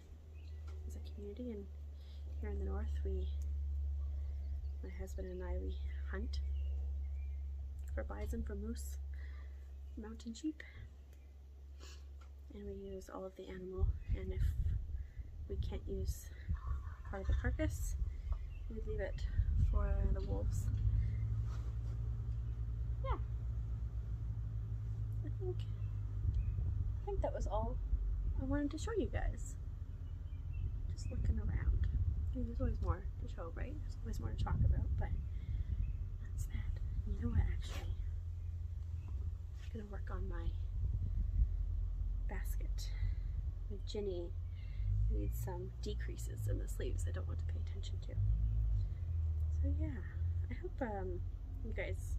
community. And here in the north, my husband and I, we hunt for bison, for moose, mountain sheep, and we use all of the animal. And if we can't use part of the carcass, we leave it for the wolves. Yeah, I think that was all I wanted to show you guys. Just looking around. I mean, there's always more to show, right? There's always more to talk about, but that's that. You know what, actually? I'm gonna work on my basket. My Ginny needs some decreases in the sleeves I don't want to pay attention to. So yeah, I hope you guys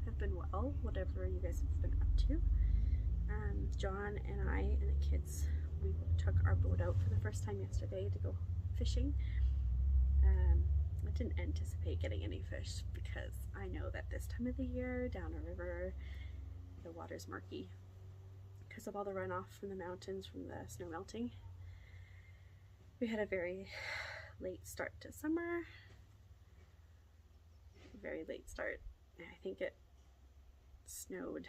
have been well, whatever you guys have been up to. John and I and the kids, we took our boat out for the first time yesterday to go fishing. I didn't anticipate getting any fish because I know that this time of the year down a river the water's murky because of all the runoff from the mountains from the snow melting. We had a very late start to summer, very late start. I think it snowed,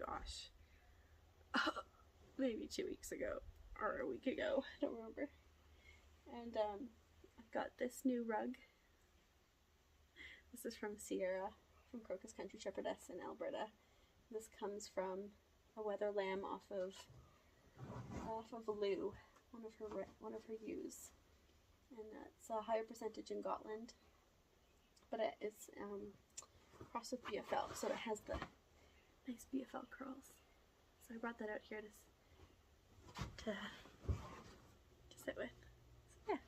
gosh, maybe 2 weeks ago or a week ago, I don't remember. And I've got this new rug. This is from Sierra, from Crocus Country Shepherdess in Alberta. This comes from a weather lamb off of Lou, one of her ewes, and it's a higher percentage in Gotland, but it is crossed with BFL, so it has the nice BFL curls. So I brought that out here to sit with. So yeah.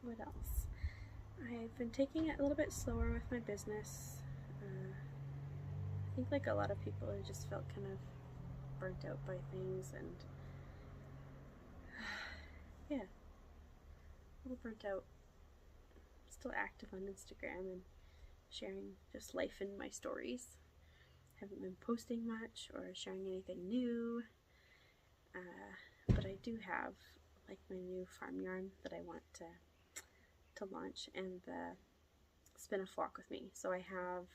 What else? I've been taking it a little bit slower with my business. I think like a lot of people, I just felt kind of burnt out by things, and yeah, a little burnt out. Still active on Instagram and sharing just life in my stories. Haven't been posting much or sharing anything new, but I do have like my new farm yarn that I want to launch, and the spin a flock with me. So I have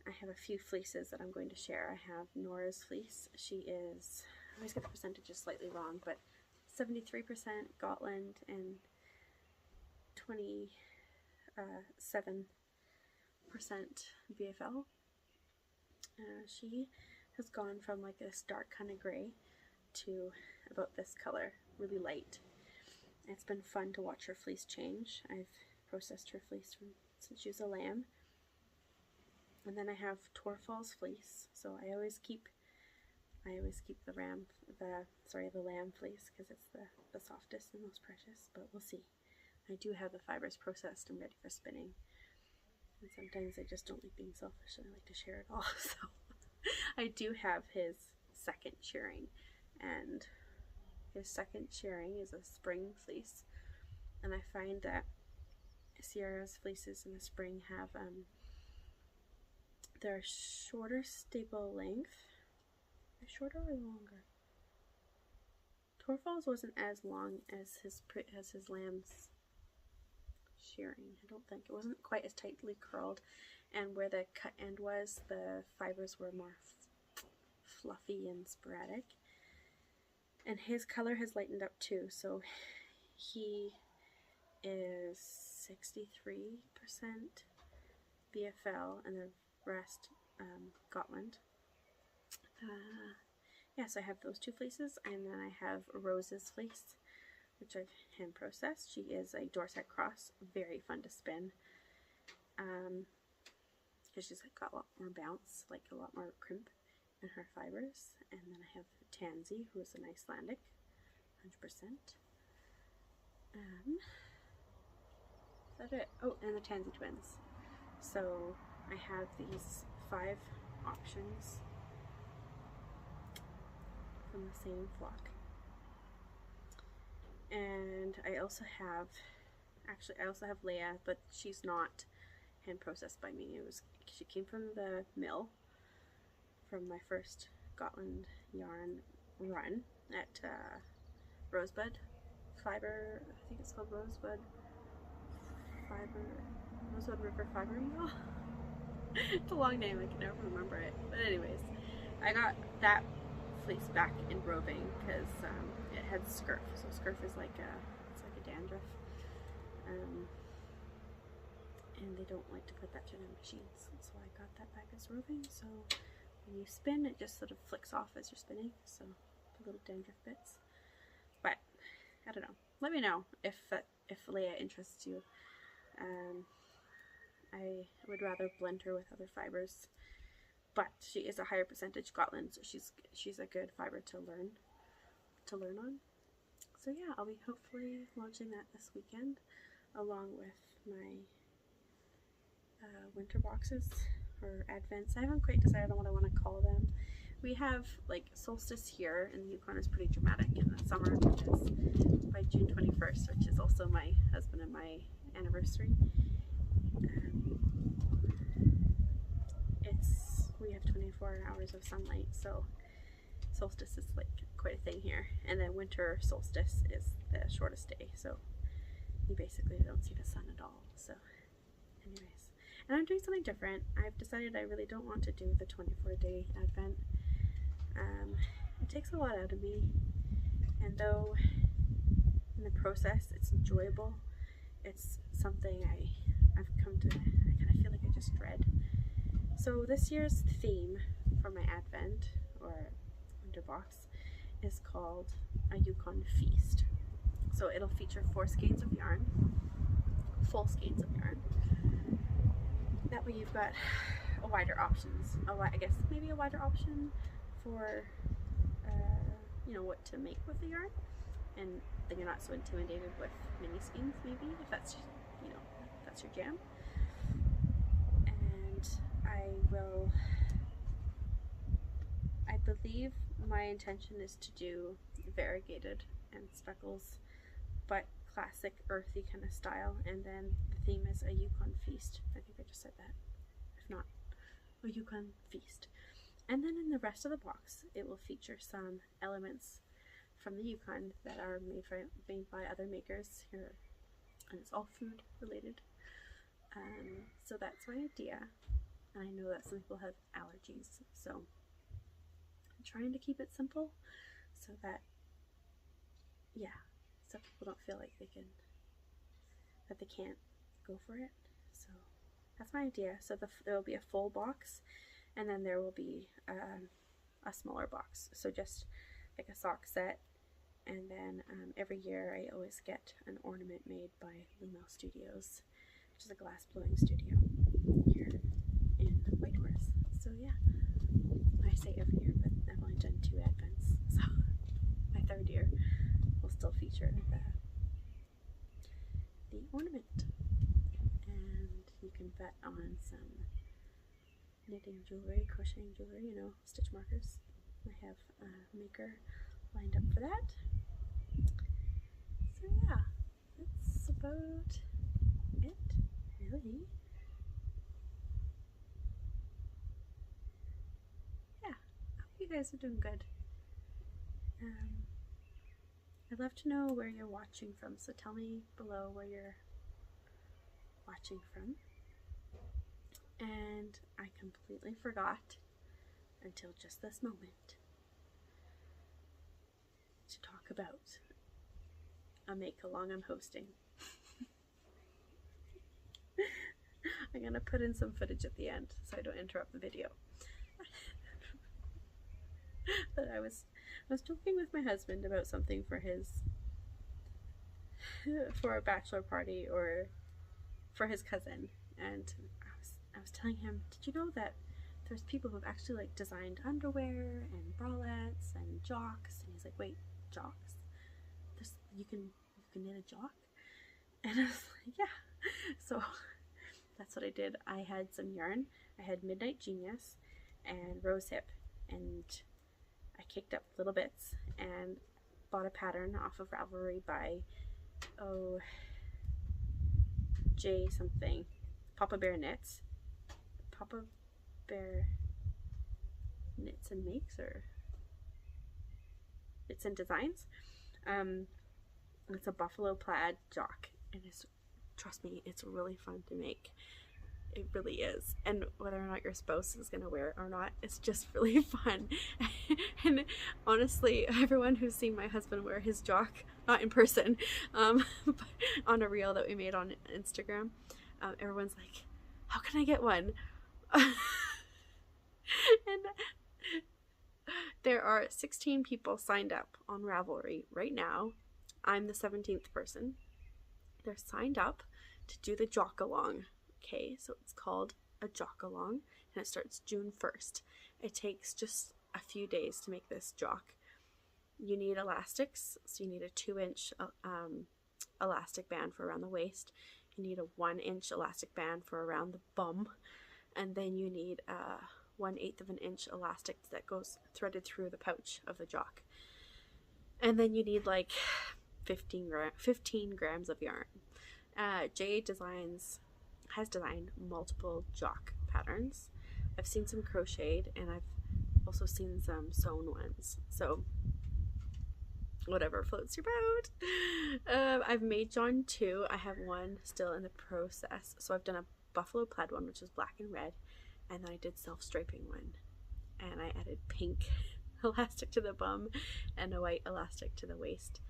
a few fleeces that I'm going to share. I have Nora's fleece. She is, I always get the percentages slightly wrong, but 73% Gotland and 27% BFL. She has gone from like this dark kind of gray about this color, really light. It's been fun to watch her fleece change. I've processed her fleece since she was a lamb. And then I have Torfall's fleece, so I always keep the lamb fleece because it's the softest and most precious, but we'll see. I do have the fibers processed and ready for spinning. And sometimes I just don't like being selfish and I like to share it all. So I do have his second shearing, and his second shearing is a spring fleece. And I find that Sierra's fleeces in the spring have they're shorter staple length. Shorter or longer? Torfall's wasn't as long as his lamb's shearing. I don't think it wasn't quite as tightly curled, and where the cut end was, the fibers were more fluffy and sporadic. And his color has lightened up too, so he is 63% BFL and the rest Gotland. Yeah, so I have those two fleeces, and then I have Rose's fleece, which I've hand processed. She is a Dorset cross, very fun to spin, because she's got a lot more bounce, like a lot more crimp in her fibers. And then I have Tansy, who is an Icelandic, 100%. Is that it? Oh, and the Tansy twins. So I have these 5 options from the same flock. And I also have, Leia, but she's not hand processed by me. She came from the mill from my first Gotland yarn run at Rosebud Fiber, I think it's called Rosebud River Fiber Mill. It's a long name, I can never remember it. But anyways, I got that fleece back in roving because it had scurf. So scurf is like a dandruff, and they don't like to put that through their machines. So I got that back as roving. So when you spin, it just sort of flicks off as you're spinning. So the little dandruff bits. But I don't know. Let me know if Leia interests you. I would rather blend her with other fibers, but she is a higher percentage Gotland, so she's a good fiber to learn on. So yeah, I'll be hopefully launching that this weekend, along with my winter boxes or advents. I haven't quite decided on what I want to call them. We have like solstice here in the Yukon is pretty dramatic, and the summer is by June 21st, which is also my husband and my anniversary. We have 24 hours of sunlight, so solstice is like quite a thing here. And then winter solstice is the shortest day, so you basically don't see the sun at all. So anyways, and I'm doing something different. I've decided I really don't want to do the 24-day advent. It takes a lot out of me, and though in the process it's enjoyable, it's something I've come to, I kind of feel like I just dread. So this year's theme for my advent or winter box is called a Yukon Feast. So it'll feature 4 skeins of yarn, full skeins of yarn. That way you've got a wider options, I guess maybe a wider option for you know, what to make with the yarn, and then you're not so intimidated with mini skeins, maybe, if that's, you know, if that's your jam. And I believe my intention is to do variegated and speckles, but classic earthy kind of style, and then the theme is a Yukon Feast. I think I just said that. If not, a Yukon Feast. And then in the rest of the box, it will feature some elements from the Yukon that are made by other makers here, and it's all food related. So that's my idea. And I know that some people have allergies, so I'm trying to keep it simple so that, yeah, so people don't feel like they can't go for it. So that's my idea. So there will be a full box, and then there will be a smaller box. So just like a sock set, and then every year I always get an ornament made by Lumel Studios, which is a glass blowing studio here in Whitehorse. So yeah, I say every year, but I've only done 2 advents, so my 3rd year will still feature the ornament. And you can bet on some knitting jewelry, crocheting jewelry, you know, stitch markers. I have a maker lined up for that. So yeah, that's about it, really. Yeah, I hope you guys are doing good. I'd love to know where you're watching from, so tell me below where you're watching from. And I completely forgot until just this moment to talk about a make-along I'm hosting. I'm gonna put in some footage at the end so I don't interrupt the video. But I was talking with my husband about something for a bachelor party or for his cousin, and I was telling him, did you know that there's people who've actually like designed underwear and bralettes and jocks? And he's like, wait, jocks? You can knit a jock? And I was like, yeah. So that's what I did. I had some yarn. I had Midnight Genius and Rosehip, and I kicked up little bits and bought a pattern off of Ravelry by J something, Papa Bear Knits. Papa Bear Knits and Makes, or Knits and Designs. It's a buffalo plaid jock, and trust me, it's really fun to make. It really is. And whether or not your spouse is gonna wear it or not, it's just really fun. And honestly, everyone who's seen my husband wear his jock, not in person, but on a reel that we made on Instagram, everyone's like, how can I get one? And there are 16 people signed up on Ravelry right now. I'm the 17th person. They're signed up to do the Jock-A-Along. Okay, so it's called a Jock-A-Along, and it starts June 1st. It takes just a few days to make this jock. You need elastics, so you need a 2-inch elastic band for around the waist. You need a 1-inch elastic band for around the bum, and then you need a 1/8 of an inch elastic that goes threaded through the pouch of the jock. And then you need like 15 grams of yarn. J has designed multiple jock patterns. I've seen some crocheted, and I've also seen some sewn ones. So whatever floats your boat. I've made John 2. I have one still in the process. So I've done a buffalo plaid one, which is black and red, and then I did self-striping one, and I added pink elastic to the bum and a white elastic to the waist.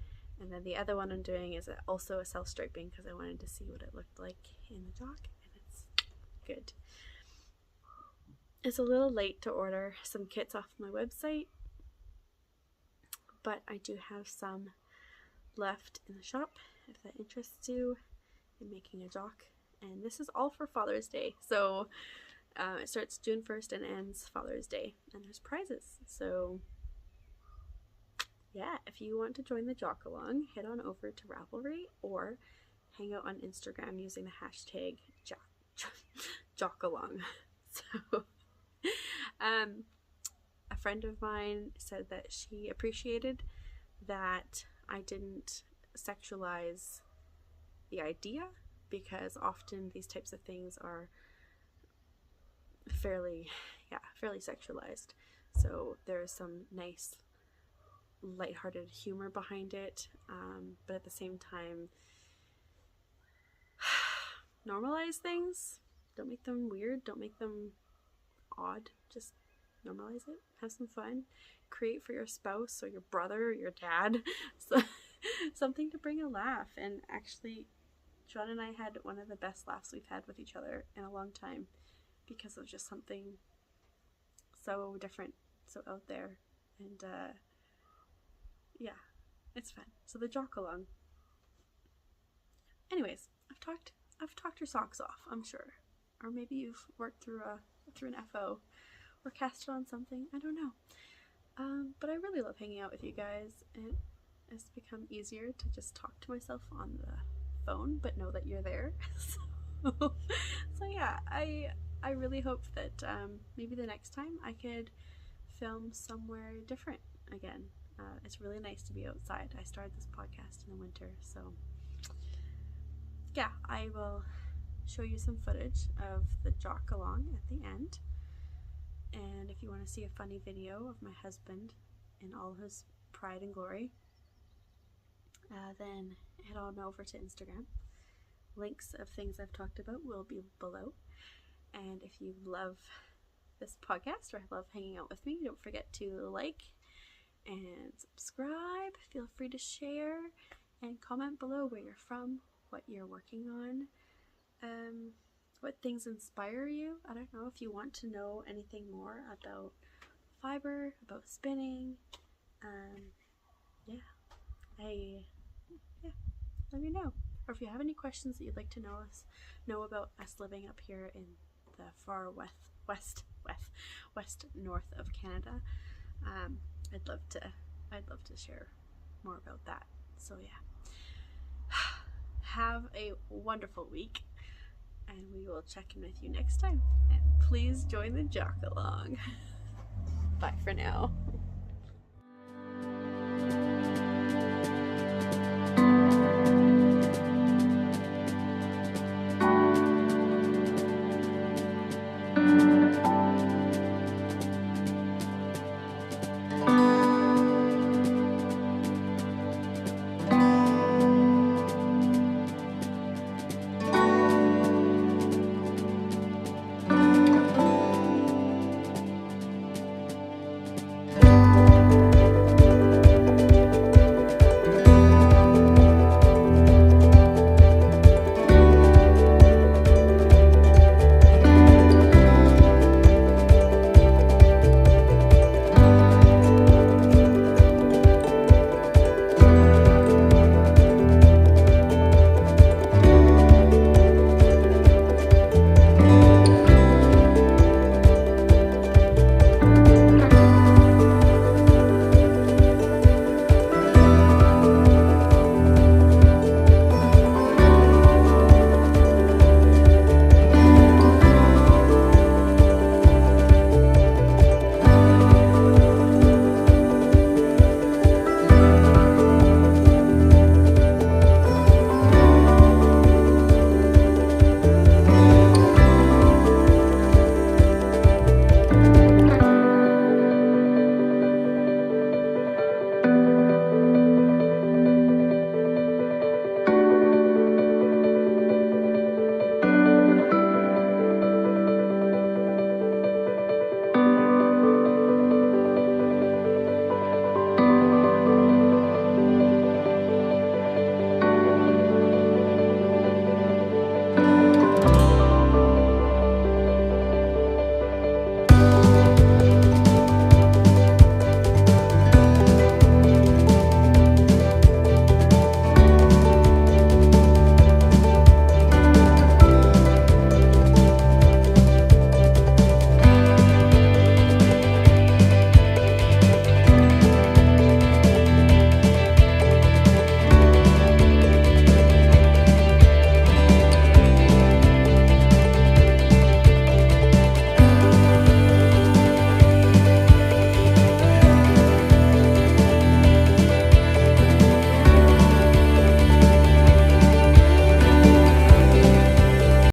And then the other one I'm doing is also a self-striping because I wanted to see what it looked like in the jock, and it's good. It's a little late to order some kits off my website, but I do have some left in the shop if that interests you in making a jock. And this is all for Father's Day, so it starts June 1st and ends Father's Day, and there's prizes. So yeah, if you want to join the Jock-A-Along, head on over to Ravelry or hang out on Instagram using the hashtag Jock-A-Along. So a friend of mine said that she appreciated that I didn't sexualize the idea, because often these types of things are fairly sexualized. So there's some nice lighthearted humor behind it, but at the same time, normalize things. Don't make them weird, don't make them odd, just normalize it, have some fun, create for your spouse or your brother or your dad something to bring a laugh. And actually, John and I had one of the best laughs we've had with each other in a long time, because of just something so different, so out there, and yeah, it's fun. So the Jock-A-Along. Anyways, I've talked your socks off, I'm sure. Or maybe you've worked through an FO or casted on something, I don't know. But I really love hanging out with you guys. It has become easier to just talk to myself on the phone, but know that you're there. So yeah, I really hope that maybe the next time I could film somewhere different again. It's really nice to be outside. I started this podcast in the winter, so yeah, I will show you some footage of the Jock-A-Along at the end. And if you want to see a funny video of my husband in all his pride and glory, then head on over to Instagram. Links of things I've talked about will be below. And if you love this podcast or love hanging out with me, don't forget to like and subscribe. Feel free to share and comment below where you're from, what you're working on, what things inspire you. I don't know if you want to know anything more about fiber, about spinning. Let me know. Or if you have any questions that you'd like to know about us living up here in the far west north of Canada, I'd love to share more about that. So yeah, have a wonderful week, and we will check in with you next time. And please join the Jock-A-Along. Bye for now.